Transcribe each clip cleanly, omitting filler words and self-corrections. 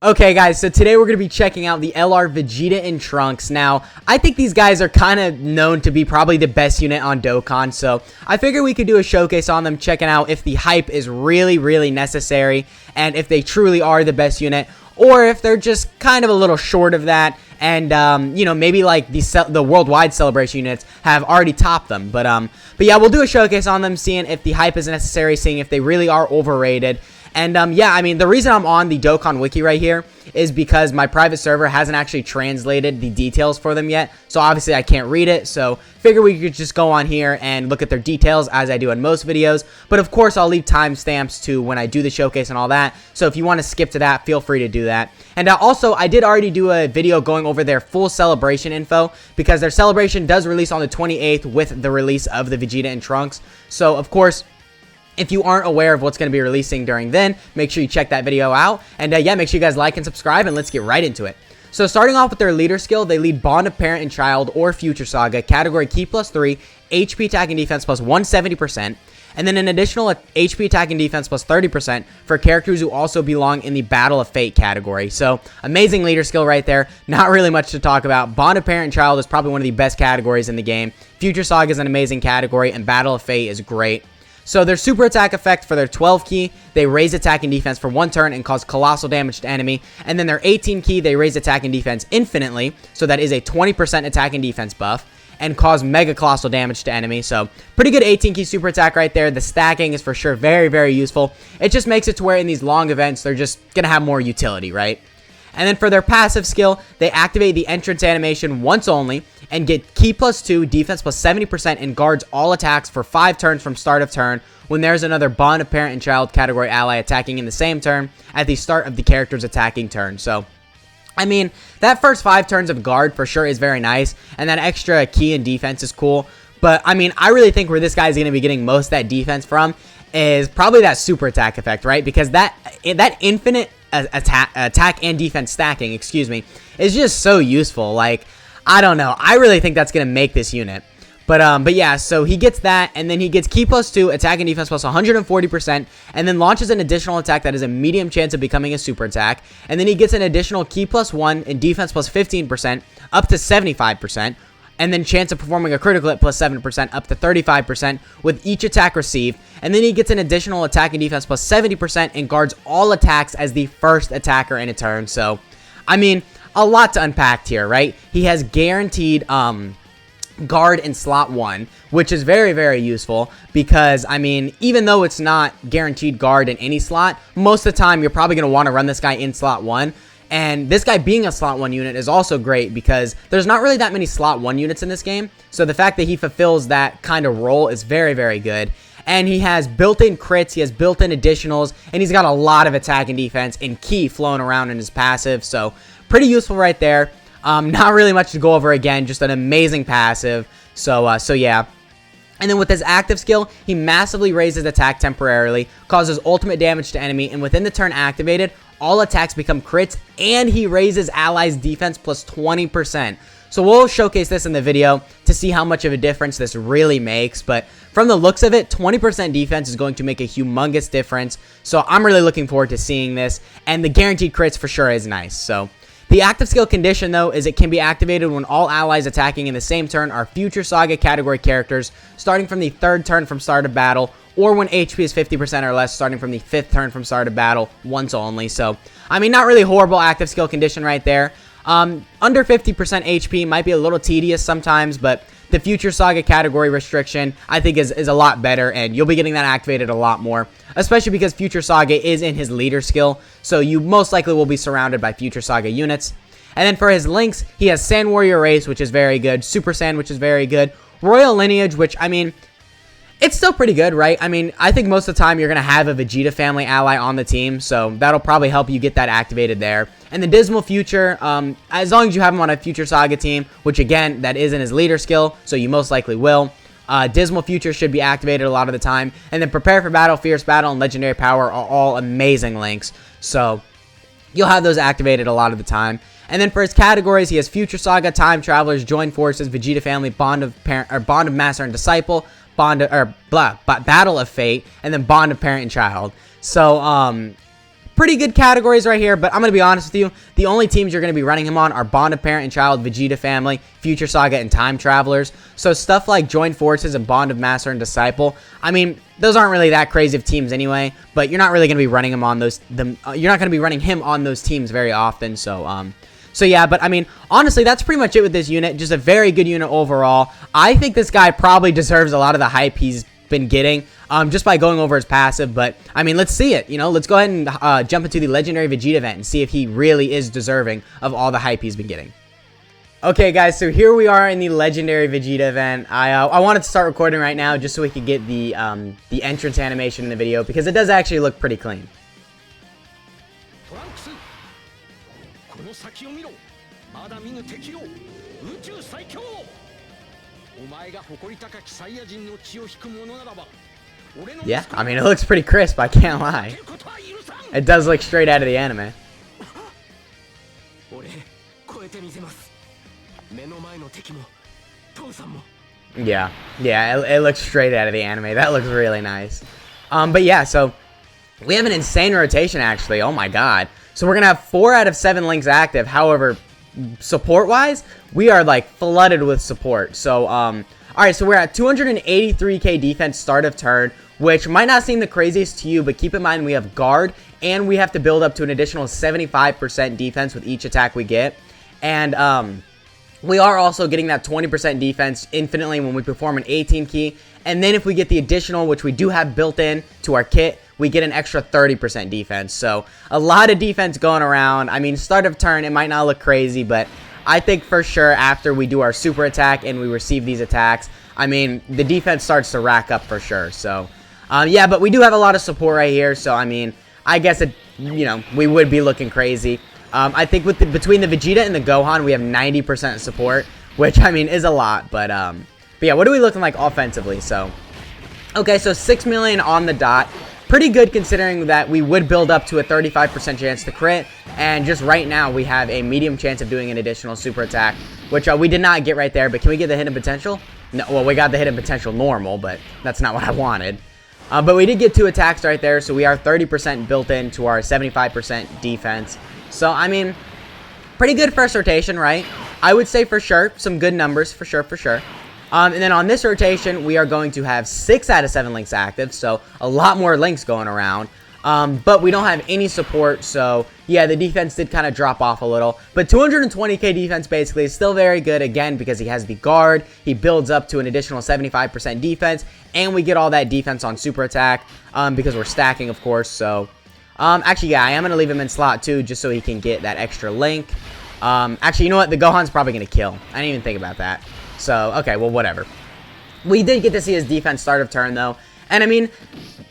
Okay guys, so today we're going to be checking out the LR Vegeta and Trunks. Now, I think these guys are kind of known to be probably the best unit on Dokkan, so I figured we could do a showcase on them, checking out if the hype is really necessary, and if they truly are the best unit, or if they're just kind of a little short of that, and, you know, maybe like the worldwide celebration units have already topped them. But yeah, we'll do a showcase on them, seeing if the hype is necessary, seeing if they really are overrated. And, yeah, I mean, the reason I'm on the Dokkan Wiki right here is because my private server hasn't actually translated the details for them yet. So, obviously, I can't read it. So, figure we could just go on here and look at their details as I do in most videos. But, of course, I'll leave timestamps to when I do the showcase and all that. So, if you want to skip to that, feel free to do that. And, also, I did already do a video going over their full celebration info, because their celebration does release on the 28th with the release of the Vegeta and Trunks. So, of course, if you aren't aware of what's going to be releasing during then, make sure you check that video out. And yeah, make sure you guys like and subscribe, and let's get right into it. So starting off with their leader skill, they lead Bond of Parent and Child or Future Saga, category Ki +3, HP attack and defense plus 170%, and then an additional HP attack and defense plus 30% for characters who also belong in the Battle of Fate category. So amazing leader skill right there. Not really much to talk about. Bond of Parent and Child is probably one of the best categories in the game. Future Saga is an amazing category, and Battle of Fate is great. So their super attack effect for their 12 key, they raise attack and defense for 1 turn and cause colossal damage to enemy. And then their 18 key, they raise attack and defense infinitely, so that is a 20% attack and defense buff, and cause mega colossal damage to enemy. So pretty good 18 key super attack right there. The stacking is for sure very useful. It just makes it to where in these long events, they're just going to have more utility, right? And then for their passive skill, they activate the entrance animation once only and get Ki +2, defense plus 70%, and guards all attacks for 5 turns from start of turn when there's another Bond of Parent and Child category ally attacking in the same turn at the start of the character's attacking turn. So, I mean, that first 5 turns of guard for sure is very nice, and that extra key and defense is cool. But, I mean, I really think where this guy's going to be getting most of that defense from is probably that super attack effect, right? Because that infinite attack and defense stacking, excuse me, is just so useful. Like, I don't know. I really think that's going to make this unit. But yeah, so he gets that, and then he gets Ki +2, attack and defense plus 140%, and then launches an additional attack that has a medium chance of becoming a super attack, and then he gets an additional Ki +1 and defense plus 15%, up to 75%, and then chance of performing a critical hit plus 7%, up to 35% with each attack received, and then he gets an additional attack and defense plus 70% and guards all attacks as the first attacker in a turn. So, I mean, a lot to unpack here, right? He has guaranteed guard in slot 1, which is very useful because, I mean, even though it's not guaranteed guard in any slot, most of the time you're probably going to want to run this guy in slot 1. And this guy being a slot 1 unit is also great because there's not really that many slot 1 units in this game. So the fact that he fulfills that kind of role is very good. And he has built-in crits, he has built-in additionals, and he's got a lot of attack and defense and key flowing around in his passive. So pretty useful right there. Not really much to go over again, just an amazing passive. So yeah. And then with his active skill, he massively raises attack temporarily, causes ultimate damage to enemy, and within the turn activated, all attacks become crits, and he raises allies' defense plus 20%. So we'll showcase this in the video to see how much of a difference this really makes, but from the looks of it, 20% defense is going to make a humongous difference. So I'm really looking forward to seeing this, and the guaranteed crits for sure is nice. So the active skill condition, though, is it can be activated when all allies attacking in the same turn are Future Saga category characters, starting from the 3rd turn from start of battle, or when HP is 50% or less, starting from the 5th turn from start of battle, once only. So, I mean, not really horrible active skill condition right there. Under 50% HP might be a little tedious sometimes, but the Future Saga category restriction, I think, is a lot better, and you'll be getting that activated a lot more, especially because Future Saga is in his leader skill, so you most likely will be surrounded by Future Saga units. And then for his links, he has Sand Warrior Race, which is very good, Super Saiyan, which is very good, Royal Lineage, which, I mean, it's still pretty good, right? I mean, I think most of the time you're going to have a Vegeta family ally on the team, so that'll probably help you get that activated there. And the Dismal Future, as long as you have him on a Future Saga team, which again, that is in his leader skill, so you most likely will. Dismal Future should be activated a lot of the time. And then Prepare for Battle, Fierce Battle, and Legendary Power are all amazing links, so you'll have those activated a lot of the time. And then for his categories, he has Future Saga, Time Travelers, Join Forces, Vegeta Family, Bond of Master and Disciple, Battle of Fate, and then Bond of Parent and Child. So, pretty good categories right here, but I'm going to be honest with you. The only teams you're going to be running him on are Bond of Parent and Child, Vegeta Family, Future Saga, and Time Travelers. So stuff like Joined Forces and Bond of Master and Disciple, I mean, those aren't really that crazy of teams anyway, but you're not really going to be running him on those, you're not going to be running him on those teams very often, so yeah, but I mean, honestly, that's pretty much it with this unit. Just a very good unit overall. I think this guy probably deserves a lot of the hype he's been getting just by going over his passive, but I mean, let's see it. Let's go ahead and jump into the Legendary Vegeta event and see if he really is deserving of all the hype he's been getting. Okay, guys, so here we are in the Legendary Vegeta event. I wanted to start recording right now just so we could get the entrance animation in the video because it does actually look pretty clean. Yeah, I mean, it looks pretty crisp, I can't lie. It does look straight out of the anime. Yeah, it looks straight out of the anime. That looks really nice. But yeah, so we have an insane rotation, actually. Oh my god. So we're going to have 4 out of 7 links active. However, support-wise, we are, like, flooded with support. So, alright, so we're at 283k defense start of turn, which might not seem the craziest to you, but keep in mind we have guard, and we have to build up to an additional 75% defense with each attack we get. And, we are also getting that 20% defense infinitely when we perform an 18 key. And then if we get the additional, which we do have built in to our kit, we get an extra 30% defense. So a lot of defense going around. I mean, start of turn, it might not look crazy, but I think for sure after we do our super attack and we receive these attacks, I mean, the defense starts to rack up for sure. So, yeah, but we do have a lot of support right here. So, I mean, I guess, we would be looking crazy. I think between the Vegeta and the Gohan, we have 90% support, which, I mean, is a lot. But yeah, what are we looking like offensively? So, okay, so 6 million on the dot. Pretty good considering that we would build up to a 35% chance to crit. And just right now, we have a medium chance of doing an additional super attack, which we did not get right there. But can we get the hidden potential? No, well, we got the hidden potential normal, but that's not what I wanted. But we did get 2 attacks right there, so we are 30% built into our 75% defense. So, I mean, pretty good first rotation, right? I would say for sure, some good numbers, for sure. And then on this rotation, we are going to have 6 out of 7 links active, so a lot more links going around. But we don't have any support, so yeah, the defense did kind of drop off a little. But 220k defense basically is still very good, again, because he has the guard. He builds up to an additional 75% defense, and we get all that defense on super attack because we're stacking, of course, so... actually, yeah, I am going to leave him in slot 2 just so he can get that extra link. Actually, you know what? The Gohan's probably going to kill. I didn't even think about that. So, okay, well, whatever. We did get to see his defense start of turn, though. And, I mean,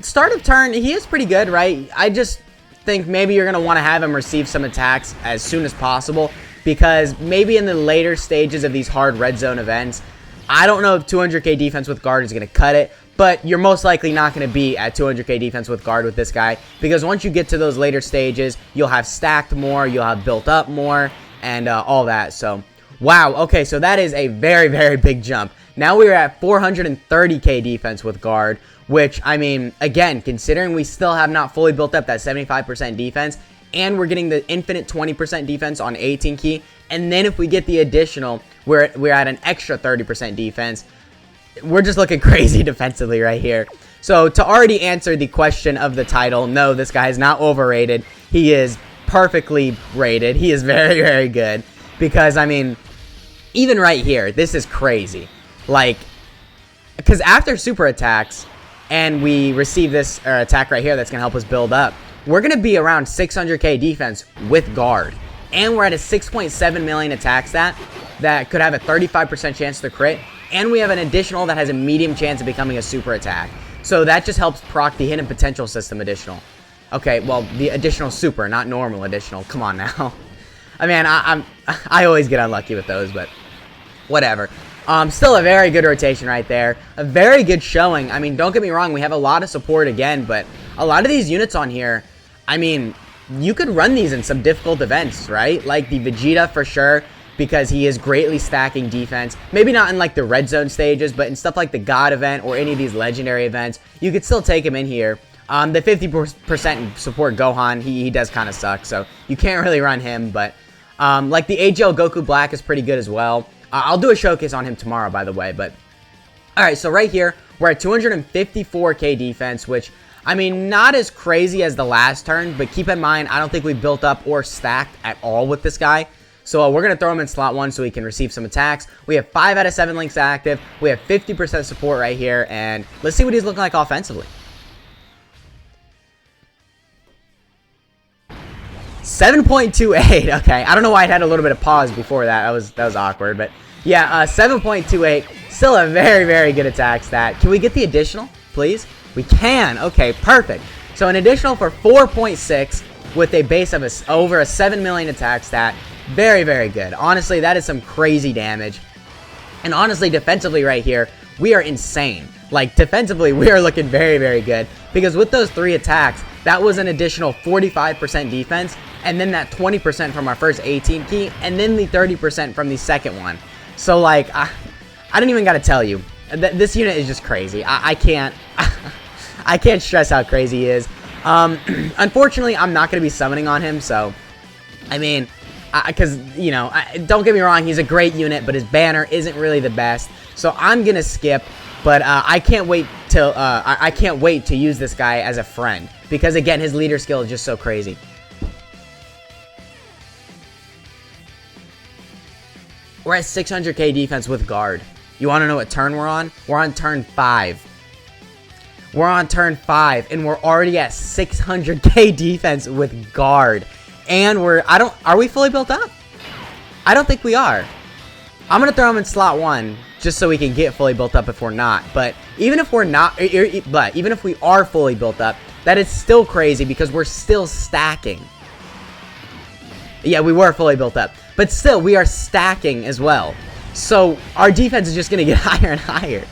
start of turn, he is pretty good, right? I just think maybe you're going to want to have him receive some attacks as soon as possible. Because maybe in the later stages of these hard red zone events, I don't know if 200k defense with guard is going to cut it. But you're most likely not going to be at 200k defense with guard with this guy. Because once you get to those later stages, you'll have stacked more, you'll have built up more, and all that. So, wow. Okay, so that is a very, very big jump. Now we're at 430k defense with guard. Which, I mean, again, considering we still have not fully built up that 75% defense. And we're getting the infinite 20% defense on 18 key. And then if we get the additional, we're at an extra 30% defense. We're just looking crazy defensively right here. So, to already answer the question of the title, no, this guy is not overrated. He is perfectly rated. He is very, very good. Because, I mean, even right here, this is crazy. Like, because after super attacks, and we receive this attack right here that's going to help us build up, we're going to be around 600k defense with guard. And we're at a 6.7 million attack stat that could have a 35% chance to crit. And we have an additional that has a medium chance of becoming a super attack. So that just helps proc the hidden potential system additional. Okay, well, the additional super, not normal additional. Come on now. I mean, I always get unlucky with those, but whatever. Still a very good rotation right there. A very good showing. I mean, don't get me wrong, we have a lot of support again, but a lot of these units on here, I mean, you could run these in some difficult events, right? Like the Vegeta for sure, because he is greatly stacking defense. Maybe not in like the red zone stages, but in stuff like the God event or any of these legendary events, you could still take him in here. The 50% support Gohan, he does kind of suck, so you can't really run him, but like the AGL Goku Black is pretty good as well. I'll do a showcase on him tomorrow, by the way, but alright, so right here, we're at 254k defense, which, I mean, not as crazy as the last turn, but keep in mind, I don't think we built up or stacked at all with this guy. So we're going to throw him in slot 1 so he can receive some attacks. We have 5 out of 7 links active. We have 50% support right here, and let's see what he's looking like offensively. 7.28. Okay, I don't know why I had a little bit of pause before that. That was awkward, but yeah, 7.28. Still a very, very good attack stat. Can we get the additional, please? We can. Okay, perfect. So an additional for 4.6 with a base of over a 7 million attack stat. Very, very good. Honestly, that is some crazy damage. And honestly, defensively right here, we are insane. Like, defensively, we are looking very, very good. Because with those 3 attacks, that was an additional 45% defense. And then that 20% from our first 18 key. And then the 30% from the second one. So, like, I don't even got to tell you. This unit is just crazy. I can't... I can't stress how crazy he is. Unfortunately, I'm not going to be summoning on him. So, I mean... because, you know, don't get me wrong, he's a great unit, but his banner isn't really the best. So I'm gonna skip, but I can't wait till I can't wait to use this guy as a friend, because again, his leader skill is just so crazy. We're at 600k defense with guard. You want to know what turn we're on? We're on turn 5. We're on turn 5, and we're already at 600k defense with guard. And are we fully built up? I don't think we are. I'm going to throw him in slot 1 just so we can get fully built up if we're not. But even if we're not, even if we are fully built up, that is still crazy because we're still stacking. Yeah, we were fully built up. But still, we are stacking as well. So our defense is just going to get higher and higher.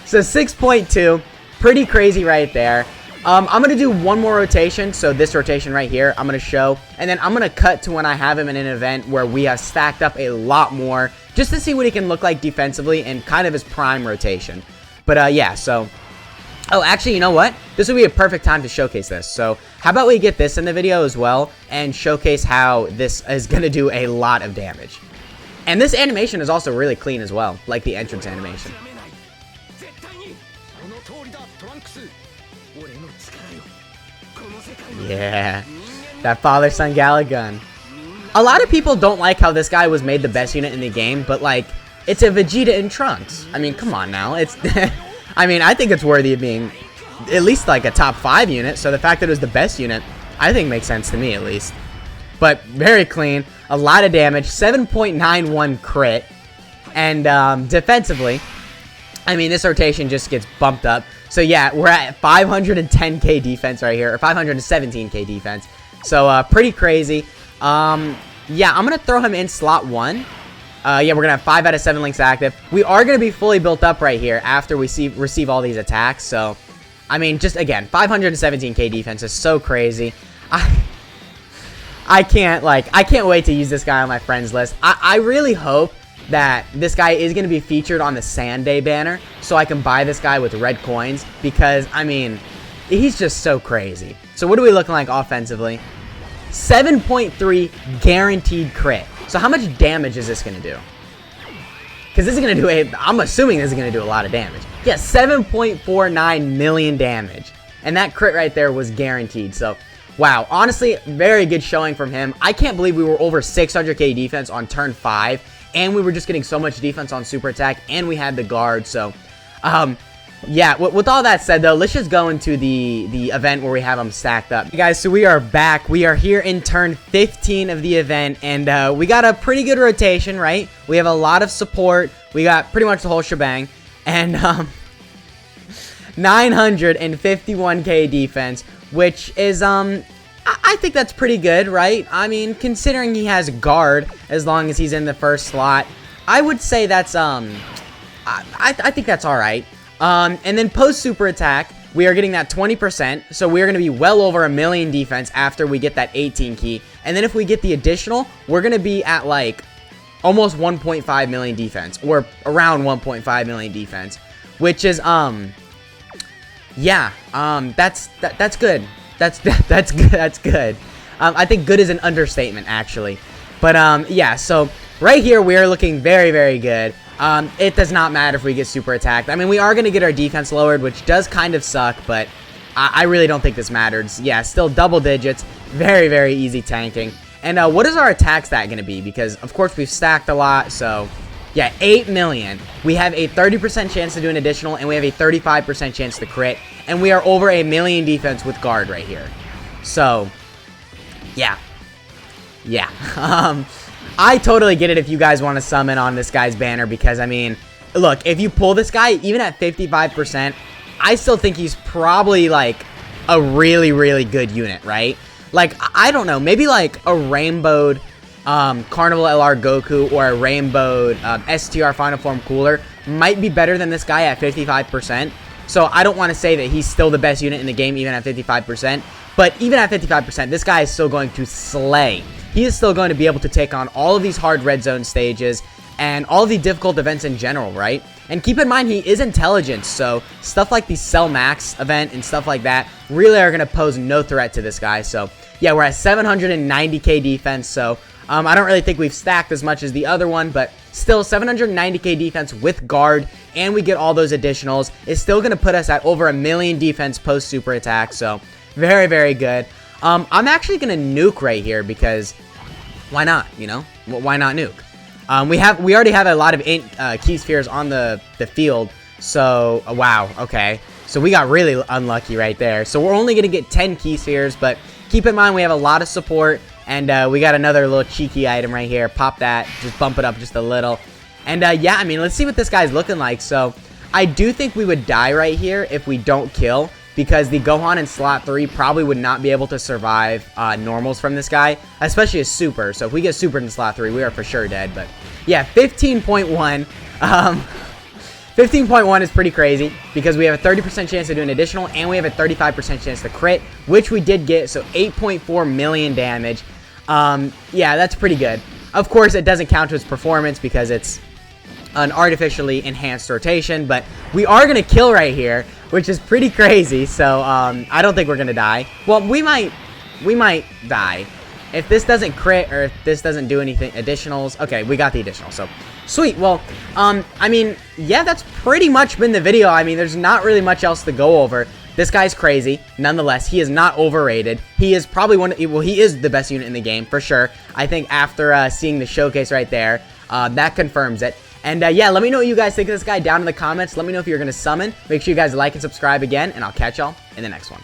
So 6.2, pretty crazy right there. I'm going to do one more rotation, so this rotation right here, I'm going to show, and then I'm going to cut to when I have him in an event where we have stacked up a lot more, just to see what he can look like defensively and kind of his prime rotation. But, yeah, so, oh, actually, you know what? This would be a perfect time to showcase this, so how about we get this in the video as well, and showcase how this is going to do a lot of damage. And this animation is also really clean as well, like the entrance animation. Yeah, that father-son Gala gun. A lot of people don't like how this guy was made the best unit in the game, but like, it's a Vegeta in Trunks. I mean, come on now. It's, I mean, I think it's worthy of being at least like a top 5 unit. So the fact that it was the best unit, I think makes sense to me at least. But very clean, a lot of damage, 7.91 crit, and defensively, I mean, this rotation just gets bumped up. So yeah, we're at 510k defense right here, or 517k defense. So pretty crazy. Yeah, I'm gonna throw him in slot 1. Yeah, we're gonna have 5 out of 7 links active. We are gonna be fully built up right here after we receive all these attacks. So, I mean, just again, 517k defense is so crazy. I can't wait to use this guy on my friends list. I really hope that this guy is going to be featured on the Sand Day banner, so I can buy this guy with red coins, because, I mean, he's just so crazy. So what are we looking like offensively? 7.3 guaranteed crit. So how much damage is this going to do? Because this is going to do I'm assuming this is going to do a lot of damage. Yeah, 7.49 million damage. And that crit right there was guaranteed. So, wow. Honestly, very good showing from him. I can't believe we were over 600k defense on turn 5. And we were just getting so much defense on super attack, and we had the guard. So, yeah, with all that said, though, let's just go into the event where we have them stacked up. Hey guys, so we are back. We are here in turn 15 of the event, and we got a pretty good rotation, right? We have a lot of support. We got pretty much the whole shebang. And 951k defense, which is, I think that's pretty good, right? I mean, considering he has guard as long as he's in the first slot, I would say that's, I think that's alright. And then post super attack, we are getting that 20%, so we are going to be well over a million defense after we get that 18 key. And then if we get the additional, we're going to be at like almost 1.5 million defense, or around 1.5 million defense, which is, yeah, that's good. That's good. That's good. I think good is an understatement, actually. But, yeah, so right here, we are looking very, very good. It does not matter if we get super attacked. I mean, we are going to get our defense lowered, which does kind of suck, but I really don't think this matters. Yeah, still double digits. Very, very easy tanking. And what is our attack stat going to be? Because, of course, we've stacked a lot, so... yeah, 8 million. We have a 30% chance to do an additional, and we have a 35% chance to crit. And we are over a million defense with guard right here. So, yeah. Yeah. I totally get it if you guys want to summon on this guy's banner because, I mean, look, if you pull this guy, even at 55%, I still think he's probably, like, a really, really good unit, right? Like, I don't know, maybe, like, a rainbowed Carnival LR Goku or a rainbowed STR Final Form Cooler might be better than this guy at 55%. So, I don't want to say that he's still the best unit in the game even at 55%. But even at 55%, this guy is still going to slay. He is still going to be able to take on all of these hard red zone stages and all the difficult events in general, right? And keep in mind, he is intelligent, so stuff like the Cell Max event and stuff like that really are going to pose no threat to this guy. So, yeah, we're at 790k defense, so I don't really think we've stacked as much as the other one, but still 790k defense with guard, and we get all those additionals. It's still going to put us at over a million defense post super attack, so very, very good. I'm actually going to nuke right here because why not, you know? Why not nuke? We already have a lot of key spheres on the field, so wow, okay. So we got really unlucky right there. So we're only going to get 10 key spheres, but keep in mind we have a lot of support, and we got another little cheeky item right here. Pop that, just bump it up just a little. And yeah, I mean, let's see what this guy's looking like. So I do think we would die right here if we don't kill, because the Gohan in slot 3 probably would not be able to survive normals from this guy, especially a super. So if we get super in slot 3, we are for sure dead. But yeah, 15.1. 15.1 is pretty crazy because we have a 30% chance to do an additional, and we have a 35% chance to crit, which we did get. So 8.4 million damage. Yeah, that's pretty good. Of course, it doesn't count to its performance because it's an artificially enhanced rotation, but we are going to kill right here, which is pretty crazy. So I don't think we're going to die. Well, we might die if this doesn't crit or if this doesn't do anything additionals. Okay, we got the additional, so sweet. Well, I mean, yeah, that's pretty much been the video. I mean, there's not really much else to go over. This guy's crazy. Nonetheless, he is not overrated. He is probably well, he is the best unit in the game for sure. I think after seeing the showcase right there, that confirms it. And yeah, let me know what you guys think of this guy down in the comments. Let me know if you're going to summon. Make sure you guys like and subscribe again, and I'll catch y'all in the next one.